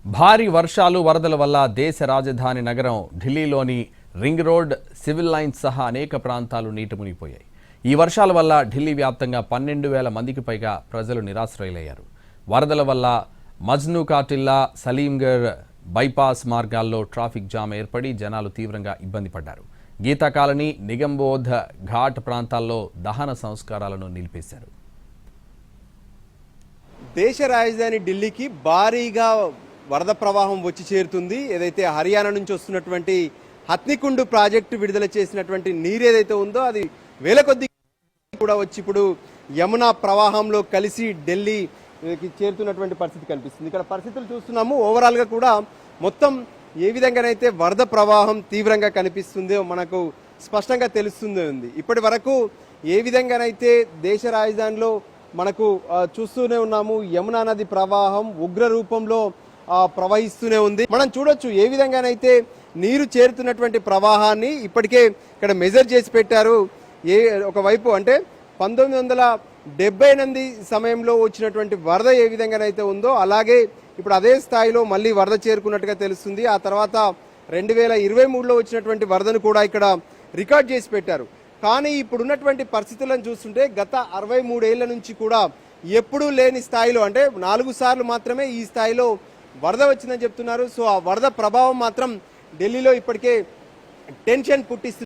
భారీ వర్షాలు వరదల వల్ల దేశ రాజధాని నగరం ఢిల్లీలోని రింగ్ రోడ్, సివిల్ లైన్స్ సహా అనేక ప్రాంతాలు నీట మునిగిపోయాయి. ఈ వర్షాల వల్ల ఢిల్లీ వ్యాప్తంగా 12,000 మందికి పైగా ప్రజలు నిరాశ్రయులయ్యారు. వరదల వల్ల మజ్ను కాటిల్లా, సలీంగర్ బైపాస్ మార్గాల్లో ట్రాఫిక్ జామ్ ఏర్పడి జనాలు తీవ్రంగా ఇబ్బంది పడ్డారు. గీతా కాలనీ, నిగంబోధ్ ఘాట్ ప్రాంతాల్లో దహన సంస్కారాలను నిలిపేశారు. దేశ రాజధాని ఢిల్లీకి భారీగా వరద ప్రవాహం వచ్చి చేరుతుంది. ఏదైతే హర్యానా నుంచి వస్తున్నటువంటి హత్నికుండ్ ప్రాజెక్టు విడుదల చేసినటువంటి నీరు ఏదైతే ఉందో అది వేల కొద్ది కూడా వచ్చి ఇప్పుడు యమునా ప్రవాహంలో కలిసి ఢిల్లీకి చేరుతున్నటువంటి పరిస్థితి కనిపిస్తుంది. ఇక్కడ పరిస్థితులు చూస్తున్నాము. ఓవరాల్గా కూడా మొత్తం ఏ విధంగానైతే వరద ప్రవాహం తీవ్రంగా కనిపిస్తుందో మనకు స్పష్టంగా తెలుస్తుంది. ఇప్పటి వరకు ఏ విధంగానైతే దేశ రాజధానిలో మనకు చూస్తూనే ఉన్నాము, యమునా నది ప్రవాహం ఉగ్ర రూపంలో ప్రవహిస్తూనే ఉంది. మనం చూడొచ్చు ఏ విధంగానైతే నీరు చేరుతున్నటువంటి ప్రవాహాన్ని ఇప్పటికే ఇక్కడ మెజర్ చేసి పెట్టారు. ఒకవైపు అంటే 1978 సమయంలో వచ్చినటువంటి వరద ఏ విధంగానైతే ఉందో అలాగే ఇప్పుడు అదే స్థాయిలో మళ్ళీ వరద చేరుకున్నట్టుగా తెలుస్తుంది. ఆ తర్వాత 2023లో వచ్చినటువంటి వరదను కూడా ఇక్కడ రికార్డ్ చేసి పెట్టారు. కానీ ఇప్పుడున్నటువంటి పరిస్థితులను చూస్తుంటే గత 63 ఏళ్ల నుంచి కూడా ఎప్పుడూ లేని స్థాయిలో అంటే 4 సార్లు మాత్రమే ఈ స్థాయిలో వరద వచ్చిందని చెప్తున్నారు. సో ఆ వరద ప్రభావం మాత్రం ఢిల్లీలో ఇప్పటికే టెన్షన్ పుట్టిస్తుంది.